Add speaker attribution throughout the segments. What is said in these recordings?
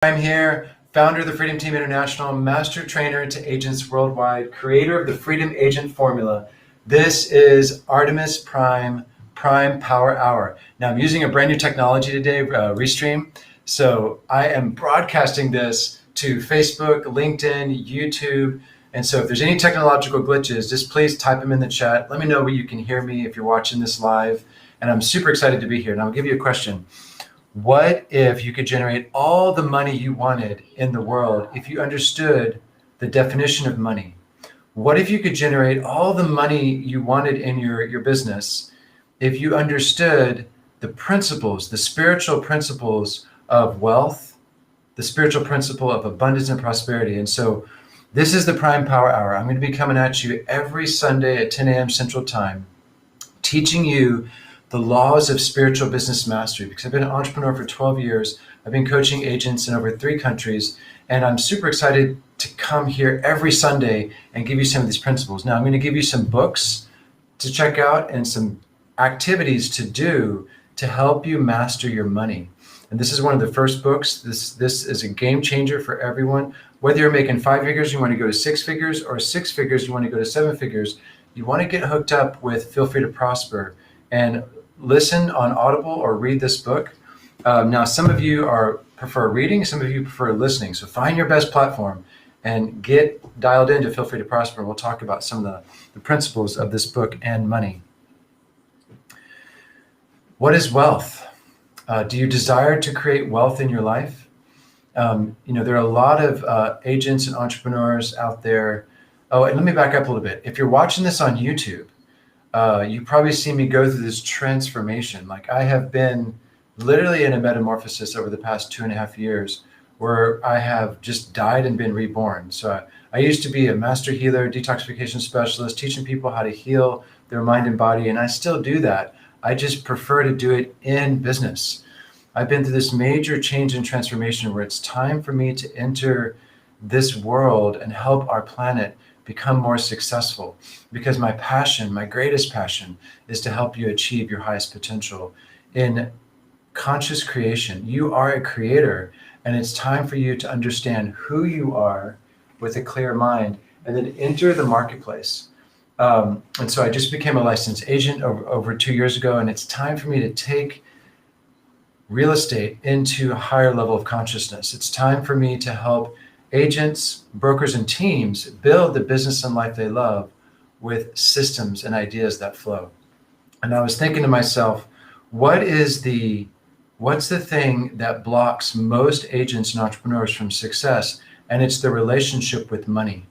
Speaker 1: I'm here, founder of the Freedom Team International, master trainer to agents worldwide, creator of the Freedom Agent Formula. This is Artemis Prime Power Hour. Now, I'm using a brand new technology today, Restream. So I am broadcasting this to Facebook, LinkedIn, YouTube. And so if there's any technological glitches, just please type them in the chat. Let me know where you can hear me if you're watching this live. And I'm super excited to be here. And I'll give you a question. What if you could generate all the money you wanted in the world if you understood the definition of money? What if you could generate all the money you wanted in your business if you understood the principles, the spiritual principles of wealth, the spiritual principle of abundance and prosperity? And so this is the Prime Power Hour. I'm going to be coming at you every Sunday at 10 a.m. Central Time, teaching you the laws of spiritual business mastery, because I've been an entrepreneur for 12 years. I've been coaching agents in over 3 countries, and I'm super excited to come here every Sunday and give you some of these principles. Now, I'm going to give you some books to check out and some activities to do to help you master your money. And this is one of the first books. This is a game changer for everyone. Whether you're making 5 figures, you want to go to 6 figures, or 6 figures, you want to go to 7 figures, you want to get hooked up with Feel Free to Prosper and listen on Audible or read this book. Now, some of you prefer reading, some of you prefer listening. So find your best platform and get dialed into Feel Free to Prosper. We'll talk about some of the principles of this book and money. What is wealth? Do you desire to create wealth in your life? There are a lot of agents and entrepreneurs out there. Oh, and let me back up a little bit. If you're watching this on YouTube, you probably see me go through this transformation. Like, I have been literally in a metamorphosis over the past 2.5 years where I have just died and been reborn. So I used to be a master healer, detoxification specialist, teaching people how to heal their mind and body. And I still do that. I just prefer to do it in business. I've been through this major change and transformation where it's time for me to enter this world and help our planet become more successful, because my passion, my greatest passion, is to help you achieve your highest potential in conscious creation. You are a creator, and it's time for you to understand who you are with a clear mind and then enter the marketplace. And so I just became a licensed agent over 2 years ago, and it's time for me to take real estate into a higher level of consciousness. It's time for me to help agents, brokers, and teams build the business and life they love with systems and ideas that flow. And I was thinking to myself, what's the thing that blocks most agents and entrepreneurs from success? And it's the relationship with money.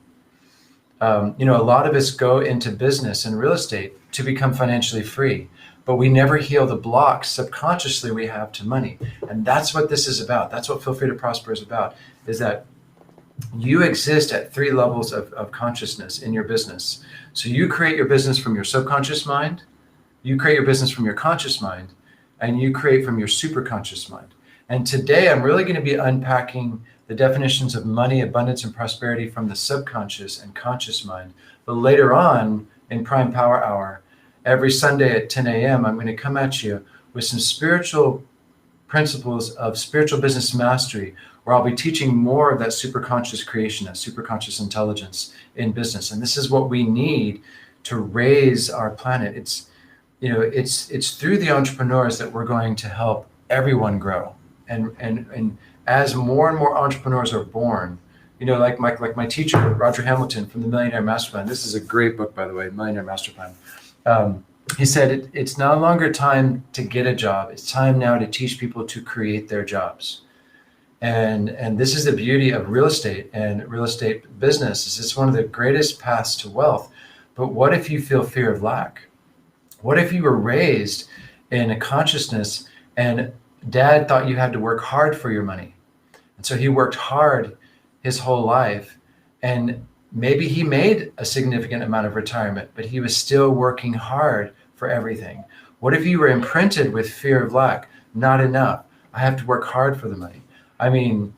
Speaker 1: A lot of us go into business and real estate to become financially free, but we never heal the blocks subconsciously we have to money. And that's what this is about. That's what Feel Free to Prosper is about, is that you exist at 3 levels of consciousness in your business. So you create your business from your subconscious mind, you create your business from your conscious mind, and you create from your superconscious mind. And today I'm really going to be unpacking the definitions of money, abundance, and prosperity from the subconscious and conscious mind. But later on in Prime Power Hour, every Sunday at 10 a.m., I'm going to come at you with some spiritual principles of spiritual business mastery, where I'll be teaching more of that superconscious creation, that superconscious intelligence in business. And this is what we need to raise our planet. It's through the entrepreneurs that we're going to help everyone grow. And as more and more entrepreneurs are born, like my teacher, Roger Hamilton from the Millionaire Master Plan. This is a great book, by the way, Millionaire Master Plan. He said, it's no longer time to get a job. It's time now to teach people to create their jobs. And this is the beauty of real estate and real estate business, is it's one of the greatest paths to wealth. But what if you feel fear of lack? What if you were raised in a consciousness and dad thought you had to work hard for your money? And so he worked hard his whole life, and maybe he made a significant amount of retirement, but he was still working hard for everything. What if you were imprinted with fear of lack? Not enough. I have to work hard for the money. I mean,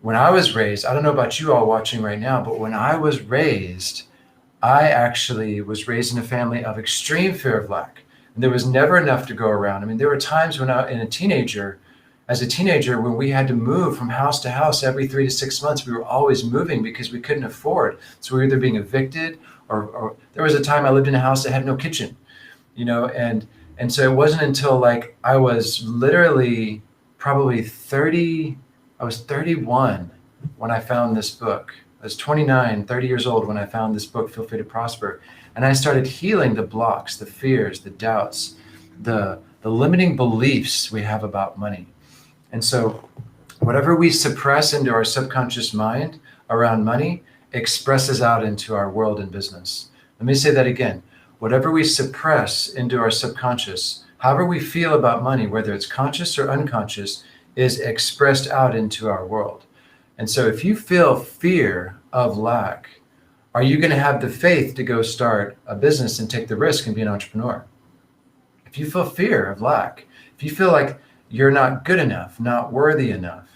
Speaker 1: when I was raised, I don't know about you all watching right now, but when I was raised, I actually was raised in a family of extreme fear of lack. And there was never enough to go around. I mean, there were times when I, in a teenager, as a teenager, when we had to move from house to house every 3 to 6 months, we were always moving because we couldn't afford. So we were either being evicted, or there was a time I lived in a house that had no kitchen, and so it wasn't until like I was literally probably 30, I was 31 when I found this book. I was 29, 30 years old when I found this book, Feel Free to Prosper. And I started healing the blocks, the fears, the doubts, the limiting beliefs we have about money. And so whatever we suppress into our subconscious mind around money expresses out into our world and business. Let me say that again. Whatever we suppress into our subconscious, however we feel about money, whether it's conscious or unconscious, is expressed out into our world. And so if you feel fear of lack, are you going to have the faith to go start a business and take the risk and be an entrepreneur? If you feel fear of lack, if you feel like you're not good enough, not worthy enough,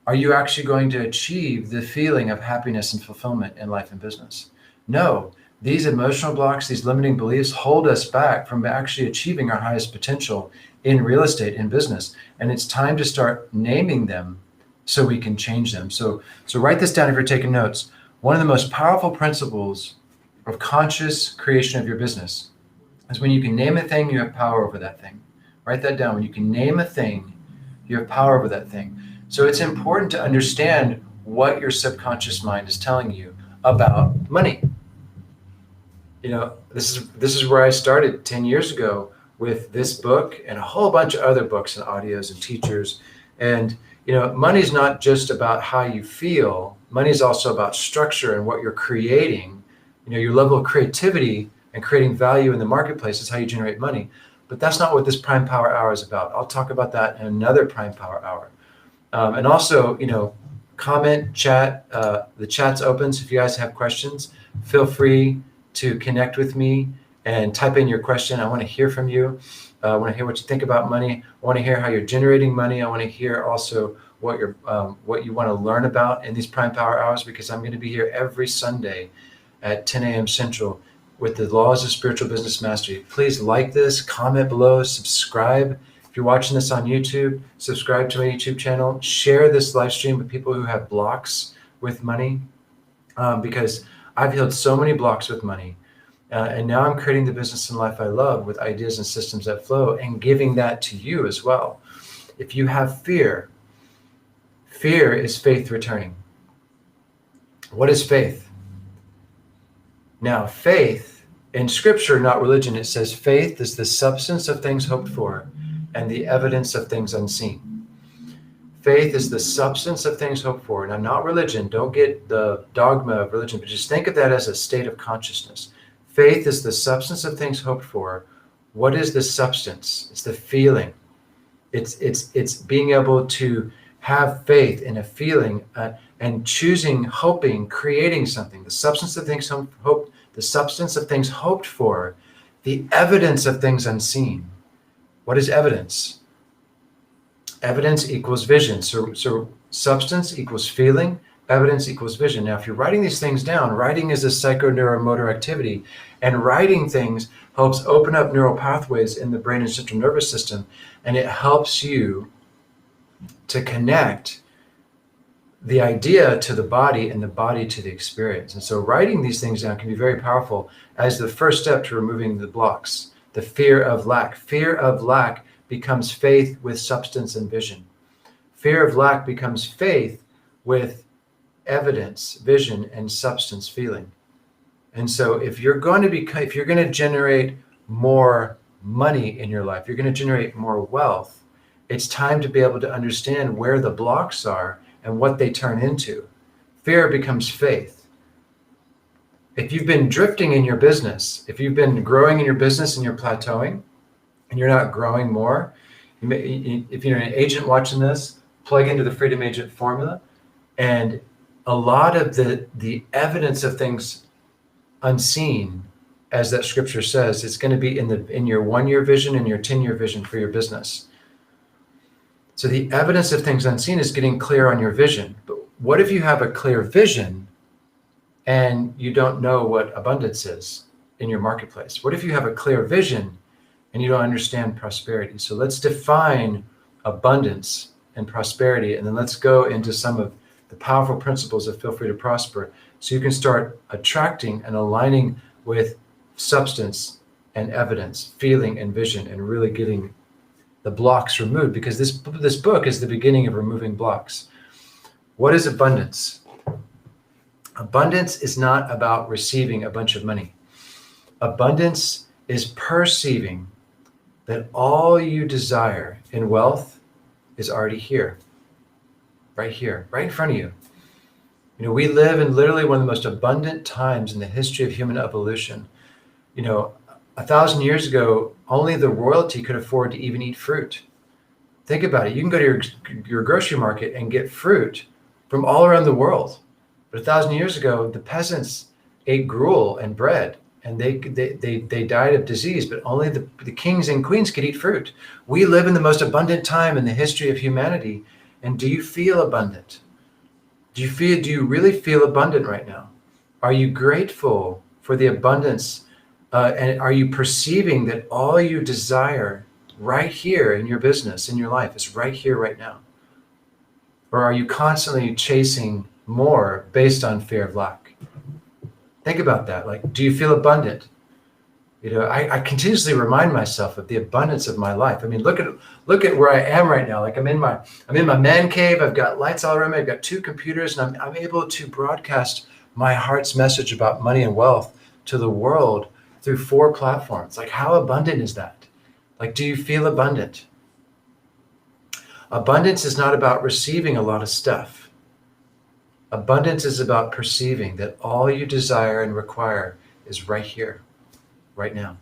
Speaker 1: are you actually going to achieve the feeling of happiness and fulfillment in life and business? No. These emotional blocks, these limiting beliefs hold us back from actually achieving our highest potential in real estate, in business. And it's time to start naming them so we can change them. So write this down if you're taking notes. One of the most powerful principles of conscious creation of your business is when you can name a thing, you have power over that thing. Write that down. When you can name a thing, you have power over that thing. So it's important to understand what your subconscious mind is telling you about money. This is where I started 10 years ago with this book and a whole bunch of other books and audios and teachers. And, money's not just about how you feel. Money is also about structure and what you're creating. Your level of creativity and creating value in the marketplace is how you generate money. But that's not what this Prime Power Hour is about. I'll talk about that in another Prime Power Hour. And also, comment, chat. The chat's open. So if you guys have questions, feel free to connect with me and type in your question. I want to hear from you. I want to hear what you think about money. I want to hear how you're generating money. I want to hear also what you want to learn about in these Prime Power Hours, because I'm going to be here every Sunday at 10 a.m. Central with the Laws of Spiritual Business Mastery. Please like this, comment below, subscribe. If you're watching this on YouTube, subscribe to my YouTube channel. Share this live stream with people who have blocks with money, because I've healed so many blocks with money. And now I'm creating the business and life I love with ideas and systems that flow and giving that to you as well. If you have fear, fear is faith returning. What is faith? Now, faith in Scripture, not religion, it says faith is the substance of things hoped for and the evidence of things unseen. Faith is the substance of things hoped for. Now, not religion. Don't get the dogma of religion, but just think of that as a state of consciousness. Faith is the substance of things hoped for. What is the substance? It's the feeling. It's being able to have faith in a feeling and choosing, hoping, creating something. The substance of things hoped. The substance of things hoped for. The evidence of things unseen. What is evidence? Evidence equals vision. So substance equals feeling. Evidence equals vision. Now, if you're writing these things down, writing is a psychoneuromotor activity, and writing things helps open up neural pathways in the brain and central nervous system, and it helps you to connect the idea to the body and the body to the experience. And so writing these things down can be very powerful as the first step to removing the blocks, the fear of lack. Fear of lack becomes faith with substance and vision. Fear of lack becomes faith with evidence, vision, and substance, feeling. And so if you're going to generate more money in your life, you're going to generate more wealth, it's time to be able to understand where the blocks are and what they turn into. Fear becomes faith. If you've been drifting in your business, if you've been growing in your business and you're plateauing and you're not growing more, if you're an agent watching this, plug into the Freedom Agent formula, and a lot of the evidence of things unseen, as that scripture says, it's going to be in your 1-year vision and your 10-year vision for your business. So the evidence of things unseen is getting clear on your vision. But what if you have a clear vision and you don't know what abundance is in your marketplace? What if you have a clear vision and you don't understand prosperity? So let's define abundance and prosperity, and then let's go into some of the powerful principles of Feel Free to Prosper, so you can start attracting and aligning with substance and evidence, feeling and vision, and really getting the blocks removed, because this book is the beginning of removing blocks. What is abundance? Abundance is not about receiving a bunch of money. Abundance is perceiving that all you desire in wealth is already here, right in front of you. You know, we live in literally one of the most abundant times in the history of human evolution. You know, 1,000 years ago, only the royalty could afford to even eat fruit. Think about it. You can go to your grocery market and get fruit from all around the world. But 1,000 years ago, the peasants ate gruel and bread, and they died of disease, but only the kings and queens could eat fruit. We live in the most abundant time in the history of humanity. And do you feel abundant? Do you really feel abundant right now? Are you grateful for the abundance? And are you perceiving that all you desire right here in your business, in your life, is right here, right now? Or are you constantly chasing more based on fear of lack? Think about that. Like, do you feel abundant? You know, I continuously remind myself of the abundance of my life. I mean, look at where I am right now. Like I'm in my man cave. I've got lights all around me. I've got 2 computers, and I'm able to broadcast my heart's message about money and wealth to the world through 4 platforms. Like, how abundant is that? Like, do you feel abundant? Abundance is not about receiving a lot of stuff. Abundance is about perceiving that all you desire and require is right here, right now.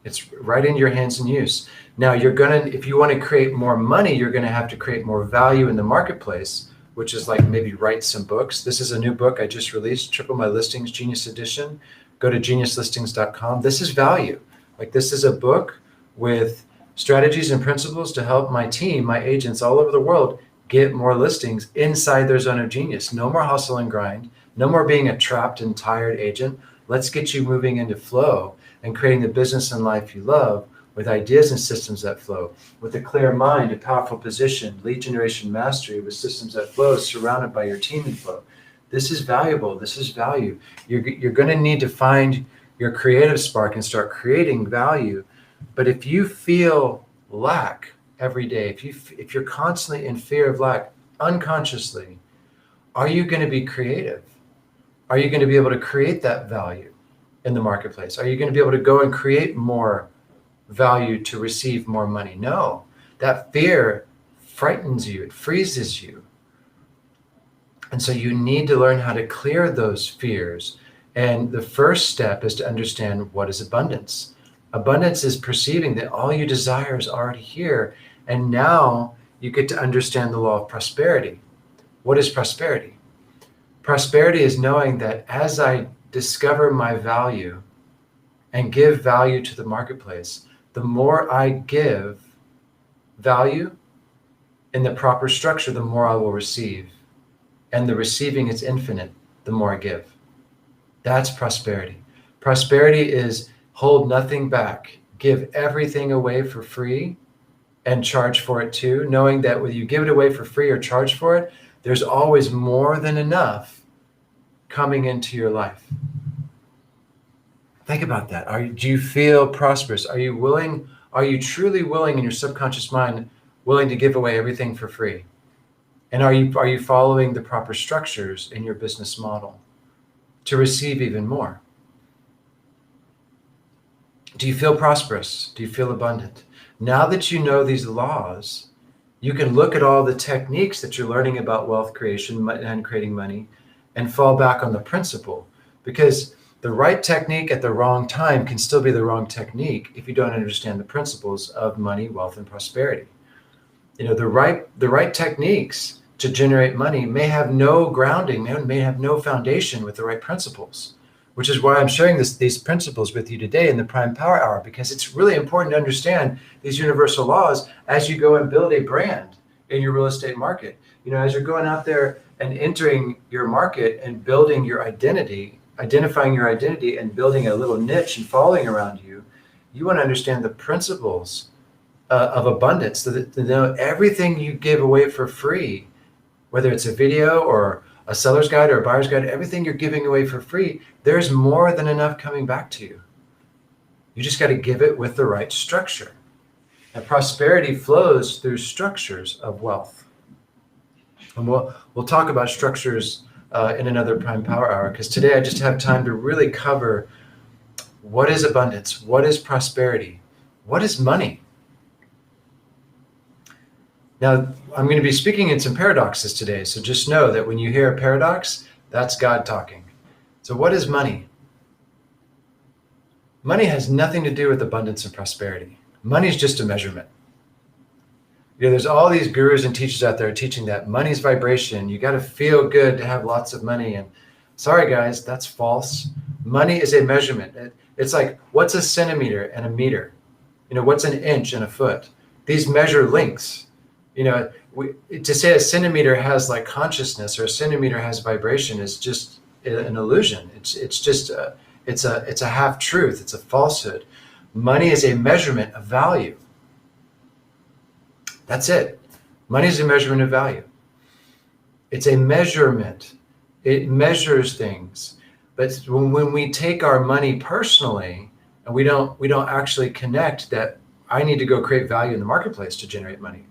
Speaker 1: It's right in your hands and use. Now, if you want to create more money, you're going to have to create more value in the marketplace, which is like maybe write some books. This is a new book I just released, Triple My Listings, Genius Edition. Go to geniuslistings.com. This is value. Like, this is a book with strategies and principles to help my team, my agents all over the world, get more listings inside their zone of genius. No more hustle and grind. No more being a trapped and tired agent. Let's get you moving into flow and creating the business and life you love with ideas and systems that flow, with a clear mind, a powerful position, lead generation mastery with systems that flow, surrounded by your team in flow. This is valuable. This is value. You're going to need to find your creative spark and start creating value. But if you feel lack every day, if you're constantly in fear of lack unconsciously, are you going to be creative? Are you going to be able to create that value in the marketplace? Are you going to be able to go and create more value to receive more money? No, that fear frightens you. It freezes you. And so you need to learn how to clear those fears. And the first step is to understand what is abundance. Abundance is perceiving that all you desire is already here. And now you get to understand the law of prosperity. What is prosperity? Prosperity is knowing that as I discover my value and give value to the marketplace, the more I give value in the proper structure, the more I will receive. And the receiving is infinite, the more I give. That's prosperity. Prosperity is hold nothing back, give everything away for free and charge for it too, knowing that whether you give it away for free or charge for it, there's always more than enough coming into your life. Think about that. Do you feel prosperous? Are you truly willing in your subconscious mind, willing to give away everything for free? And are you following the proper structures in your business model to receive even more? Do you feel prosperous? Do you feel abundant? Now that you know these laws, you can look at all the techniques that you're learning about wealth creation and creating money and fall back on the principle, because the right technique at the wrong time can still be the wrong technique if you don't understand the principles of money, wealth, and prosperity. You know, the right techniques to generate money may have no grounding, may have no foundation with the right principles, which is why I'm sharing these principles with you today in the Prime Power Hour, because it's really important to understand these universal laws as you go and build a brand in your real estate market. You know, as you're going out there and entering your market and building your identity, identifying your identity and building a little niche and following around you, you want to understand the principles of abundance, so that to know everything you give away for free, whether it's a video or a seller's guide or a buyer's guide, everything you're giving away for free, there's more than enough coming back to you. You just got to give it with the right structure. And prosperity flows through structures of wealth. And we'll talk about structures in another Prime Power Hour, because today I just have time to really cover what is abundance, what is prosperity, what is money. Now, I'm going to be speaking in some paradoxes today, so just know that when you hear a paradox, that's God talking. So what is money? Money has nothing to do with abundance and prosperity. Money is just a measurement. There's all these gurus and teachers out there teaching that money's vibration. You got to feel good to have lots of money. And sorry, guys, that's false. Money is a measurement. It's like, what's a centimeter and a meter? What's an inch and a foot? These measure lengths. To say a centimeter has like consciousness or a centimeter has vibration is just an illusion. It's just it's a half truth. It's a falsehood. Money is a measurement of value. That's it. Money is a measurement of value. It's a measurement. It measures things. But when we take our money personally and we don't actually connect that I need to go create value in the marketplace to generate money.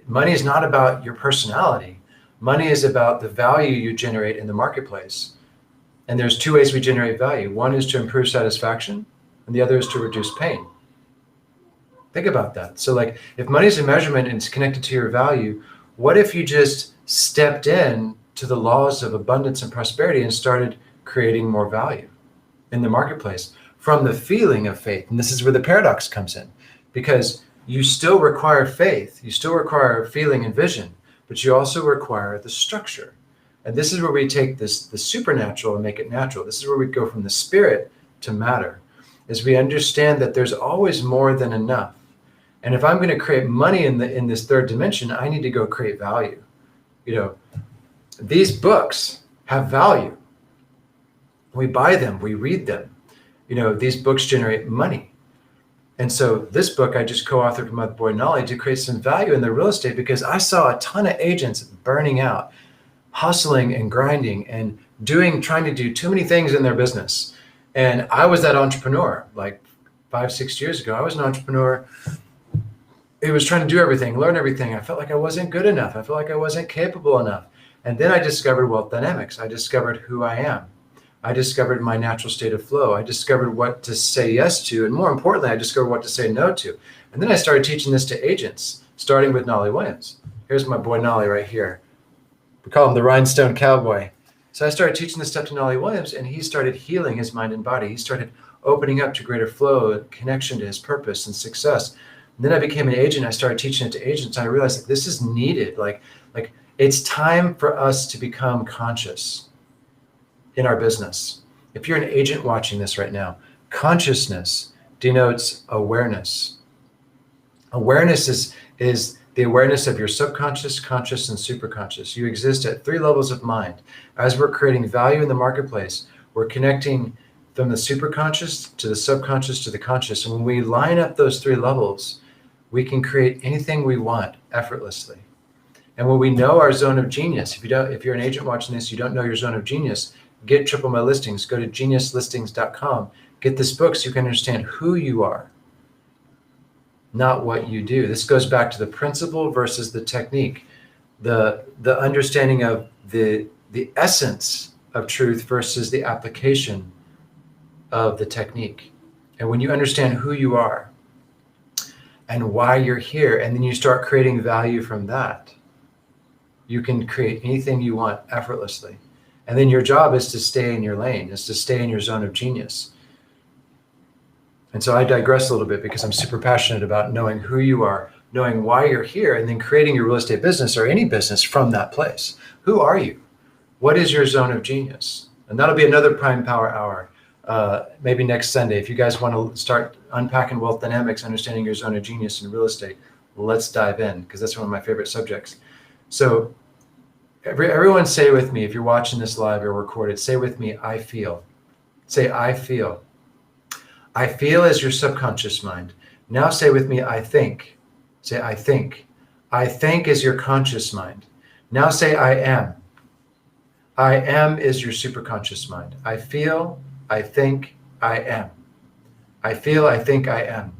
Speaker 1: Money is not about your personality. Money is about the value you generate in the marketplace. And there's two ways we generate value. One is to improve satisfaction, and the other is to reduce pain. Think about that. So like, if money is a measurement and it's connected to your value, what if you just stepped in to the laws of abundance and prosperity and started creating more value in the marketplace from the feeling of faith? And this is where the paradox comes in, because you still require faith, you still require feeling and vision, but you also require the structure. And this is where we take the supernatural and make it natural. This is where we go from the spirit to matter, as we understand that there's always more than enough. And if I'm going to create money in this third dimension, I need to go create value. These books have value. We buy them, we read them. These books generate money. And so this book I just co-authored with my boy Nolly to create some value in the real estate, because I saw a ton of agents burning out, hustling and grinding and trying to do too many things in their business. And I was that entrepreneur like 5-6 years ago. I was an entrepreneur who was trying to do everything, learn everything. I felt like I wasn't good enough. I felt like I wasn't capable enough. And then I discovered wealth dynamics. I discovered who I am. I discovered my natural state of flow. I discovered what to say yes to. And more importantly, I discovered what to say no to. And then I started teaching this to agents, starting with Nolly Williams. Here's my boy Nolly right here. We call him the Rhinestone Cowboy. So I started teaching this stuff to Nolly Williams, and he started healing his mind and body. He started opening up to greater flow and connection to his purpose and success. And then I became an agent. I started teaching it to agents. And I realized that this is needed. Like it's time for us to become conscious in our business. If you're an agent watching this right now, consciousness denotes awareness. Awareness is the awareness of your subconscious, conscious, and superconscious. You exist at 3 levels of mind. As we're creating value in the marketplace, we're connecting from the superconscious to the subconscious to the conscious. And when we line up those 3 levels, we can create anything we want effortlessly. And when we know our zone of genius, if you're an agent watching this, you don't know your zone of genius, get Triple My Listings. Go to geniuslistings.com. Get this book so you can understand who you are, not what you do. This goes back to the principle versus the technique, the understanding of the essence of truth versus the application of the technique. And when you understand who you are and why you're here, and then you start creating value from that, you can create anything you want effortlessly. And then your job is to stay in your lane, is to stay in your zone of genius. And so I digress a little bit because I'm super passionate about knowing who you are, knowing why you're here, and then creating your real estate business or any business from that place. Who are you? What is your zone of genius? And that'll be another Prime Power Hour, maybe next Sunday. If you guys want to start unpacking wealth dynamics, understanding your zone of genius in real estate, let's dive in, because that's one of my favorite subjects. So everyone say with me, if you're watching this live or recorded, say with me, I feel. Say, I feel. I feel as your subconscious mind. Now say with me, I think. Say, I think. I think is your conscious mind. Now say, I am. I am is your superconscious mind. I feel, I think, I am. I feel, I think, I am.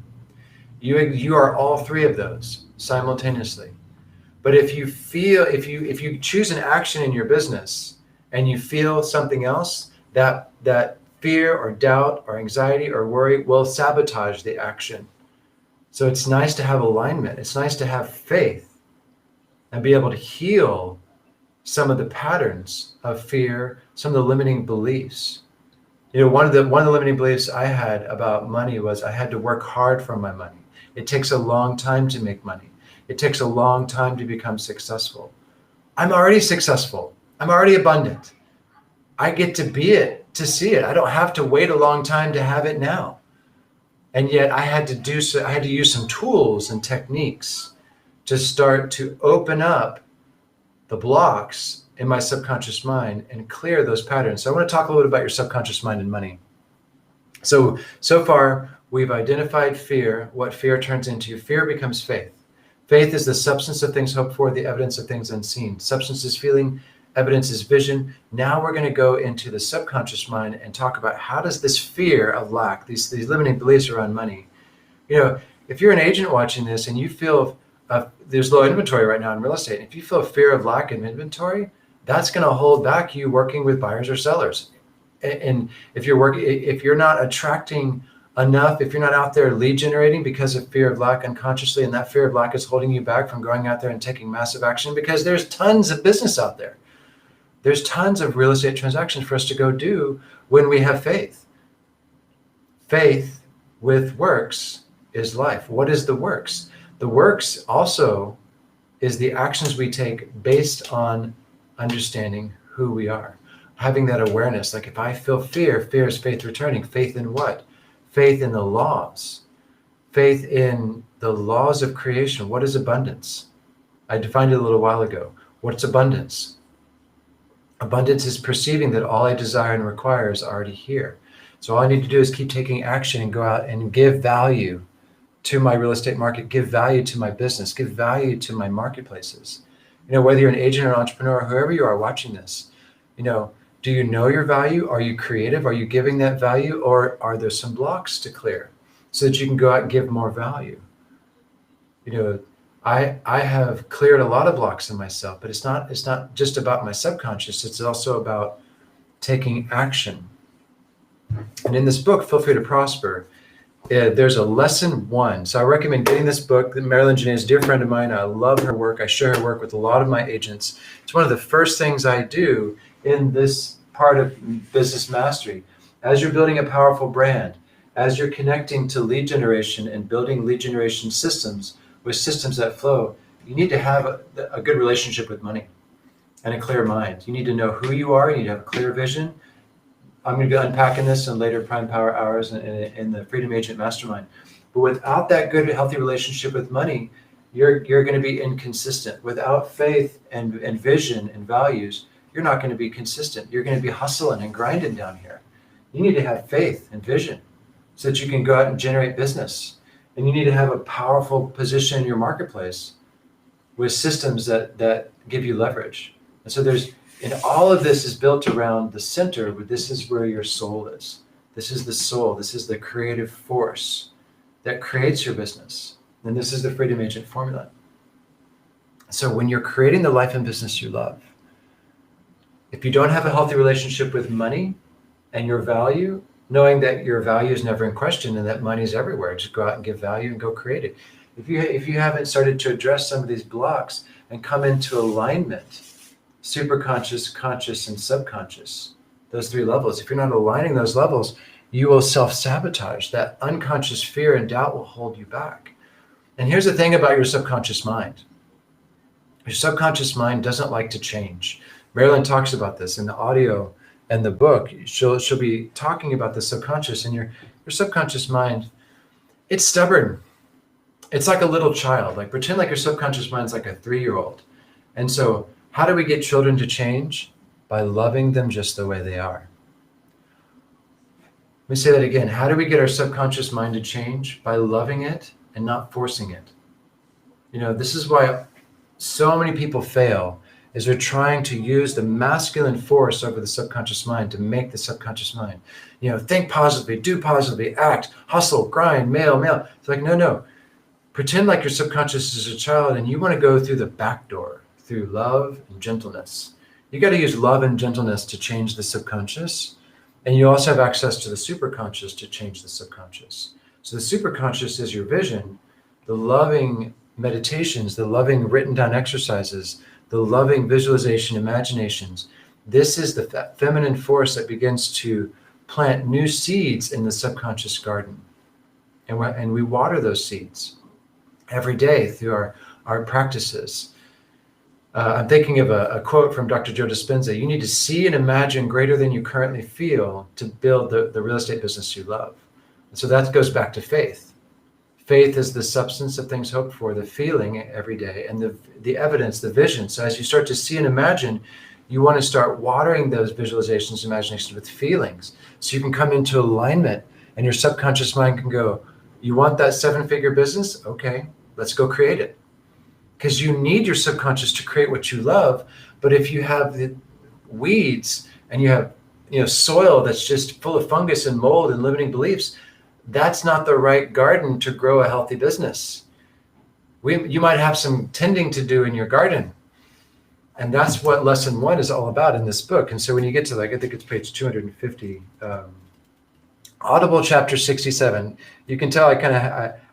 Speaker 1: You are all three of those simultaneously. But if you feel, if you choose an action in your business and you feel something else, that fear or doubt or anxiety or worry will sabotage the action. So it's nice to have alignment. It's nice to have faith and be able to heal some of the patterns of fear, some of the limiting beliefs. One of the limiting beliefs I had about money was I had to work hard for my money. It takes a long time to make money. It takes a long time to become successful. I'm already successful. I'm already abundant. I get to be it, to see it. I don't have to wait a long time to have it now. And yet I had to use some tools and techniques to start to open up the blocks in my subconscious mind and clear those patterns. So I want to talk a little bit about your subconscious mind and money. So far, we've identified fear, what fear turns into. Fear becomes faith. Faith is the substance of things hoped for, the evidence of things unseen. Substance is feeling, evidence is vision. Now we're going to go into the subconscious mind and talk about how does this fear of lack, these limiting beliefs around money. If you're an agent watching this and you feel there's low inventory right now in real estate, if you feel a fear of lack of inventory, that's going to hold back you working with buyers or sellers. And if you're not attracting enough, if you're not out there lead generating because of fear of lack unconsciously, and that fear of lack is holding you back from going out there and taking massive action, because there's tons of business out there. There's tons of real estate transactions for us to go do when we have faith. Faith with works is life. What is the works? The works also is the actions we take based on understanding who we are, having that awareness. Like if I feel fear, fear is faith returning. Faith in what? Faith in the laws. Faith in the laws of creation. What is abundance? I defined it a little while ago. What's abundance? Abundance is perceiving that all I desire and require is already here. So all I need to do is keep taking action and go out and give value to my real estate market, give value to my business, give value to my marketplaces. Whether you're an agent or an entrepreneur, whoever you are watching this, do you know your value? Are you creative? Are you giving that value? Or are there some blocks to clear so that you can go out and give more value? I have cleared a lot of blocks in myself, but it's not just about my subconscious. It's also about taking action. And in this book, Feel Free to Prosper, there's a lesson 1. So I recommend getting this book. Marilyn Janae is a dear friend of mine. I love her work. I share her work with a lot of my agents. It's one of the first things I do in this part of business mastery. As you're building a powerful brand, as you're connecting to lead generation and building lead generation systems with systems that flow, you need to have a good relationship with money and a clear mind. You need to know who you are. You need to have a clear vision. I'm going to be unpacking this in later Prime Power Hours in the Freedom Agent Mastermind. But without that good, healthy relationship with money, you're going to be inconsistent. Without faith and vision and values, you're not going to be consistent. You're going to be hustling and grinding down here. You need to have faith and vision so that you can go out and generate business. And you need to have a powerful position in your marketplace with systems that give you leverage. And so and all of this is built around the center, but this is where your soul is. This is the soul. This is the creative force that creates your business. And this is the Freedom Agent formula. So when you're creating the life and business you love, if you don't have a healthy relationship with money and your value, knowing that your value is never in question and that money is everywhere, just go out and give value and go create it. If you haven't started to address some of these blocks and come into alignment, superconscious, conscious, and subconscious, those 3 levels, if you're not aligning those levels, you will self-sabotage. That unconscious fear and doubt will hold you back. And here's the thing about your subconscious mind. Your subconscious mind doesn't like to change. Marilyn talks about this in the audio and the book. She'll be talking about the subconscious, and your subconscious mind, it's stubborn. It's like a little child. Like pretend like your subconscious mind's like a 3-year-old. And so how do we get children to change? By loving them just the way they are. Let me say that again. How do we get our subconscious mind to change? By loving it and not forcing it. This is why so many people fail, is they're trying to use the masculine force over the subconscious mind to make the subconscious mind, think positively, do positively, act, hustle, grind, male. It's like, no. Pretend like your subconscious is a child and you want to go through the back door, through love and gentleness. You got to use love and gentleness to change the subconscious. And you also have access to the superconscious to change the subconscious. So the superconscious is your vision, the loving meditations, the loving written down exercises, the loving visualization, imaginations. This is the feminine force that begins to plant new seeds in the subconscious garden. And we water those seeds every day through our practices. I'm thinking of a quote from Dr. Joe Dispenza. You need to see and imagine greater than you currently feel to build the real estate business you love. And so that goes back to faith. Faith is the substance of things hoped for, the feeling every day, and the evidence, the vision. So as you start to see and imagine, you want to start watering those visualizations, imaginations with feelings. So you can come into alignment and your subconscious mind can go, you want that 7-figure business? Okay, let's go create it. Because you need your subconscious to create what you love. But if you have the weeds and you have soil that's just full of fungus and mold and limiting beliefs, that's not the right garden to grow a healthy business. You might have some tending to do in your garden. And that's what lesson 1 is all about in this book. And so when you get to I think it's page 250, Audible chapter 67, you can tell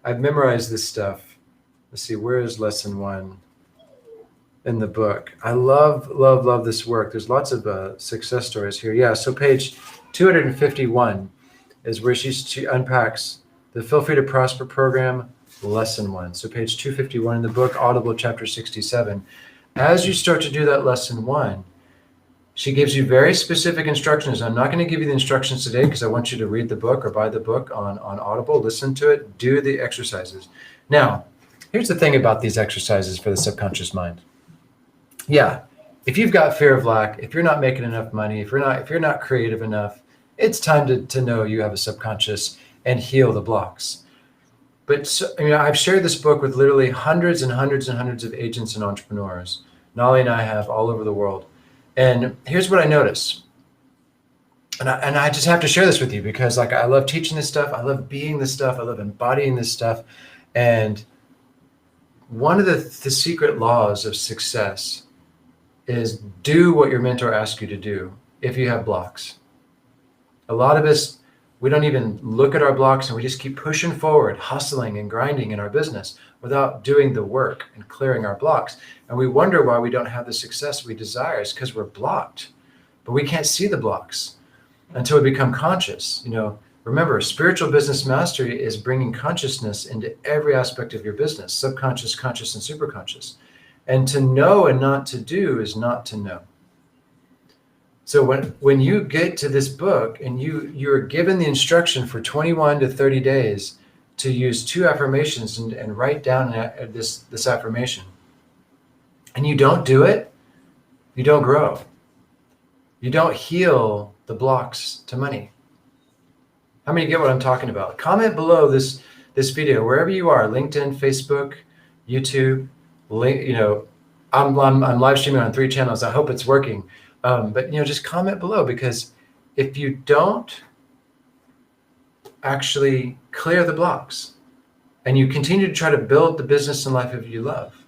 Speaker 1: I've memorized this stuff. Let's see, where is lesson 1 in the book? I love this work. There's lots of success stories here. Yeah, so page 251 is where she unpacks the Feel Free to Prosper program, lesson 1. So page 251 in the book, Audible chapter 67. As you start to do that lesson 1, she gives you very specific instructions. I'm not going to give you the instructions today because I want you to read the book or buy the book on Audible, listen to it, do the exercises. Now, here's the thing about these exercises for the subconscious mind. Yeah, if you've got fear of lack, if you're not making enough money, if you're not creative enough, it's time to know you have a subconscious and heal the blocks. But I've shared this book with literally hundreds and hundreds and hundreds of agents and entrepreneurs. Nolly and I have all over the world. And here's what I notice. And I just have to share this with you because I love teaching this stuff. I love being this stuff. I love embodying this stuff. And one of the secret laws of success is do what your mentor asks you to do if you have blocks. A lot of us, we don't even look at our blocks and we just keep pushing forward, hustling and grinding in our business without doing the work and clearing our blocks. And we wonder why we don't have the success we desire. It's because we're blocked, but we can't see the blocks until we become conscious. Remember, spiritual business mastery is bringing consciousness into every aspect of your business, subconscious, conscious, and superconscious. And to know and not to do is not to know. So when you get to this book and you're given the instruction for 21 to 30 days to use 2 affirmations and write down this affirmation, and you don't do it, you don't grow. You don't heal the blocks to money. How many get what I'm talking about? Comment below this video, wherever you are, LinkedIn, Facebook, YouTube, I'm live streaming on 3 channels. I hope it's working. But just comment below, because if you don't actually clear the blocks and you continue to try to build the business and life of you love,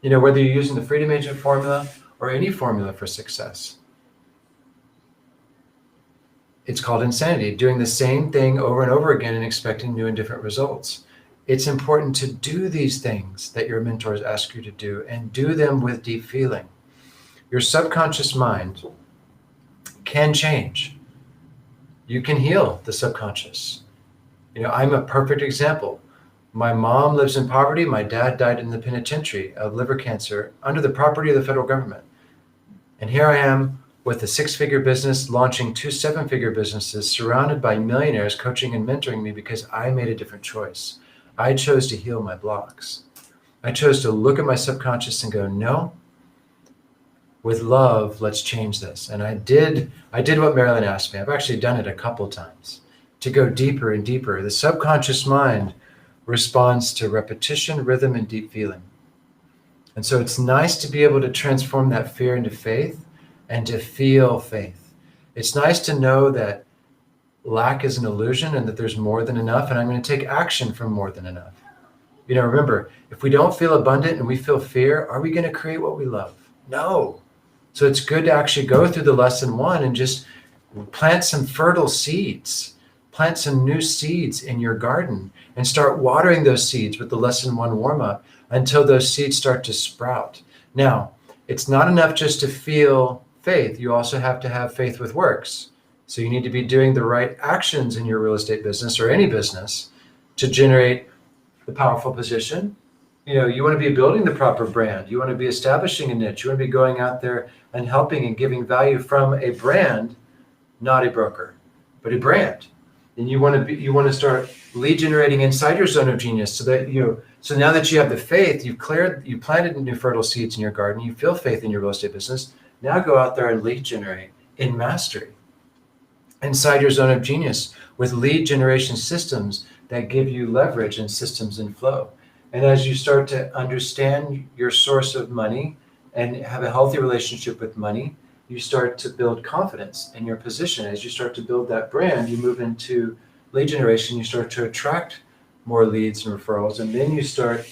Speaker 1: whether you're using the Freedom Agent formula or any formula for success, it's called insanity, doing the same thing over and over again and expecting new and different results. It's important to do these things that your mentors ask you to do and do them with deep feeling. Your subconscious mind can change. You can heal the subconscious. I'm a perfect example. My mom lives in poverty. My dad died in the penitentiary of liver cancer under the property of the federal government. And here I am with a 6-figure business, launching 2 7-figure businesses, surrounded by millionaires coaching and mentoring me because I made a different choice. I chose to heal my blocks. I chose to look at my subconscious and go, no, with love, let's change this. And I did what Marilyn asked me. I've actually done it a couple times to go deeper and deeper. The subconscious mind responds to repetition, rhythm, and deep feeling. And so it's nice to be able to transform that fear into faith and to feel faith. It's nice to know that lack is an illusion and that there's more than enough, and I'm going to take action from more than enough. Remember, if we don't feel abundant and we feel fear, are we going to create what we love? No. So it's good to actually go through the lesson 1 and just plant some fertile seeds, plant some new seeds in your garden and start watering those seeds with the lesson 1 warm-up until those seeds start to sprout. Now, it's not enough just to feel faith. You also have to have faith with works. So you need to be doing the right actions in your real estate business or any business to generate the powerful position. You want to be building the proper brand. You want to be establishing a niche. You want to be going out there and helping and giving value from a brand, not a broker, but a brand. And you want to start lead generating inside your zone of genius so now that you have the faith, you planted new fertile seeds in your garden, you feel faith in your real estate business. Now go out there and lead generate in mastery inside your zone of genius with lead generation systems that give you leverage and systems in flow. And as you start to understand your source of money and have a healthy relationship with money, you start to build confidence in your position. As you start to build that brand, you move into lead generation, you start to attract more leads and referrals, and then you start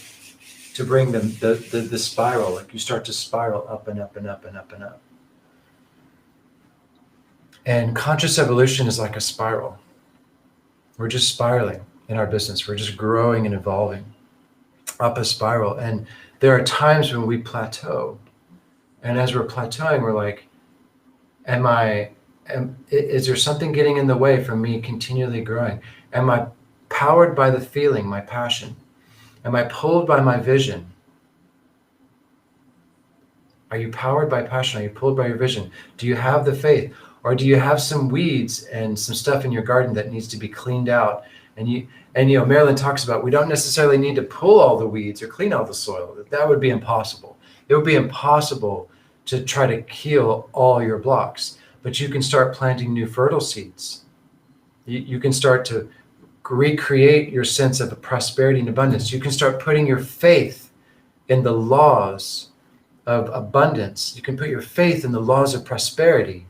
Speaker 1: to bring them the spiral, like you start to spiral up and up and up and up and up. And conscious evolution is like a spiral. We're just spiraling in our business. We're just growing and evolving up a spiral. And there are times when we plateau. And as we're plateauing, we're like, is there something getting in the way from me continually growing? Am I powered by the feeling, my passion? Am I pulled by my vision? Are you powered by passion? Are you pulled by your vision? Do you have the faith? Or do you have some weeds and some stuff in your garden that needs to be cleaned out? And Marilyn talks about, we don't necessarily need to pull all the weeds or clean all the soil. That would be impossible. It would be impossible to try to heal all your blocks, but you can start planting new fertile seeds. You can start to recreate your sense of prosperity and abundance. You can start putting your faith in the laws of abundance. You can put your faith in the laws of prosperity,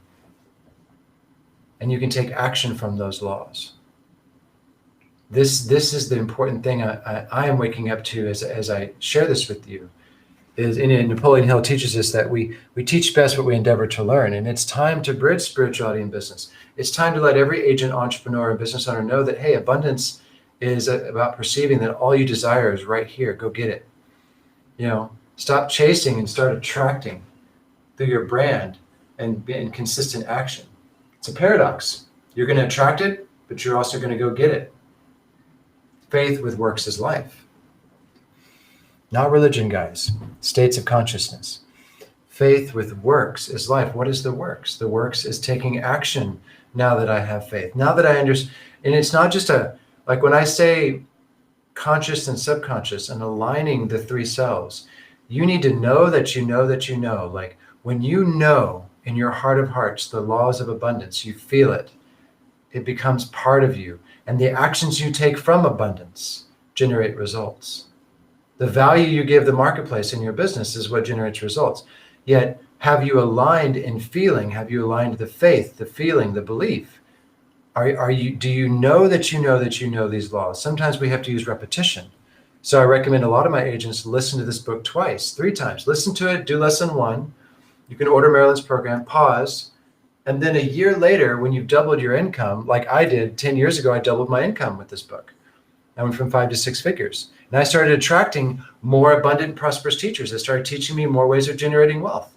Speaker 1: and you can take action from those laws. This is the important thing I am waking up to as I share this with you. Napoleon Hill teaches us that we teach best what we endeavor to learn, and it's time to bridge spirituality and business. It's time to let every agent, entrepreneur, and business owner know that, hey, abundance is about perceiving that all you desire is right here. Go get it. Stop chasing and start attracting through your brand and in consistent action. It's a paradox. You're going to attract it, but you're also going to go get it. Faith with works is life. Not religion, guys. States of consciousness. Faith with works is life. What is the works? The works is taking action now that I have faith. Now that I understand. And it's not just like when I say conscious and subconscious and aligning the 3 selves, you need to know that you know that you know. Like when you know in your heart of hearts the laws of abundance, you feel it. It becomes part of you. And the actions you take from abundance generate results. The value you give the marketplace in your business is what generates results. Yet, have you aligned in feeling? Have you aligned the faith, the feeling, the belief? Do you know that you know that you know these laws? Sometimes we have to use repetition. So I recommend a lot of my agents listen to this book twice, 3 times. Listen to it, do lesson 1. You can order Marilyn's program, pause, and then a year later, when you've doubled your income, like I did 10 years ago, I doubled my income with this book. I went from 5 to 6 figures. And I started attracting more abundant, prosperous teachers that started teaching me more ways of generating wealth.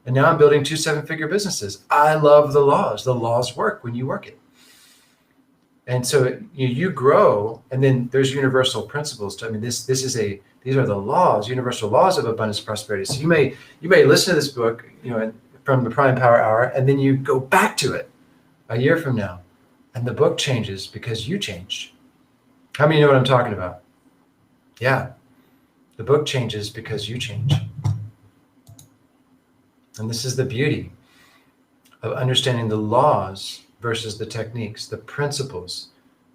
Speaker 1: And now I'm building 2 7-figure businesses. I love the laws. The laws work when you work it. And so you grow, and then there's universal principles. These are the laws, universal laws of abundance and prosperity. So you may listen to this book, from the Prime Power Hour, and then you go back to it a year from now, and the book changes because you changed. How many know what I'm talking about? Yeah, the book changes because you change. And this is the beauty of understanding the laws versus the techniques, the principles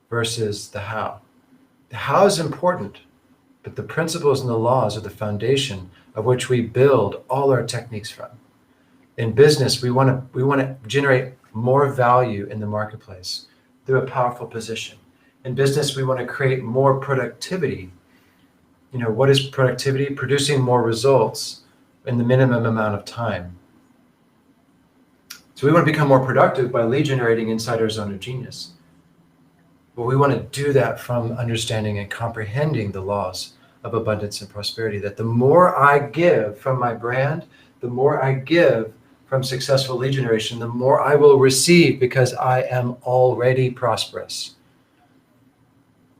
Speaker 1: versus the how. The how is important, but the principles and the laws are the foundation of which we build all our techniques from. In business, we want to generate more value in the marketplace through a powerful position. In business, we want to create more productivity. What is productivity? Producing more results in the minimum amount of time. So we want to become more productive by lead generating inside our zone of genius. But we want to do that from understanding and comprehending the laws of abundance and prosperity, that the more I give from my brand, the more I give from successful lead generation, the more I will receive, because I am already prosperous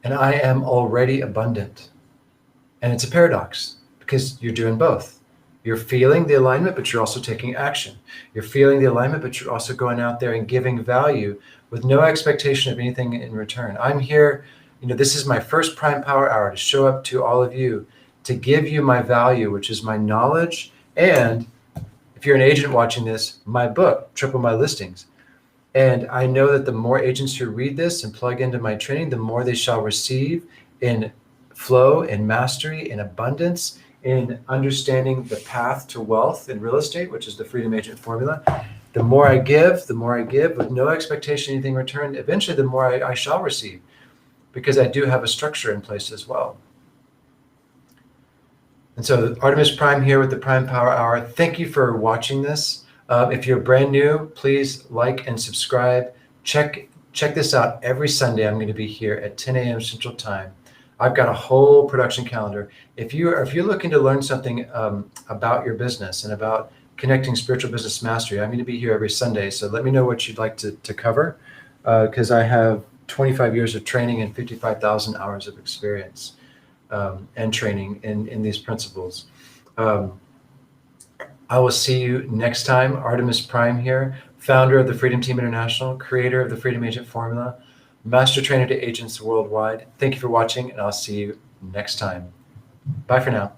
Speaker 1: and I am already abundant. And it's a paradox, because you're doing both. You're feeling the alignment, but you're also taking action. You're feeling the alignment, but you're also going out there and giving value with no expectation of anything in return. I'm here, this is my first Prime Power Hour to show up to all of you, to give you my value, which is my knowledge. And if you're an agent watching this, my book, Triple My Listings. And I know that the more agents who read this and plug into my training, the more they shall receive in flow, in mastery, in abundance, in understanding the path to wealth in real estate, which is the Freedom Agent formula. The more I give with no expectation of anything returned, eventually the more I shall receive, because I do have a structure in place as well. And so Artemis Prime here with the Prime Power Hour. Thank you for watching this. If you're brand new, please like and subscribe. Check this out. Every Sunday, I'm going to be here at 10 a.m. Central Time. I've got a whole production calendar. If you're looking to learn something about your business and about connecting spiritual business mastery, I'm going to be here every Sunday. So let me know what you'd like to cover, because I have 25 years of training and 55,000 hours of experience and training in these principles. I will see you next time. Artemis Prime here, founder of the Freedom Team International, creator of the Freedom Agent Formula, master trainer to agents worldwide. Thank you for watching, and I'll see you next time. Bye for now.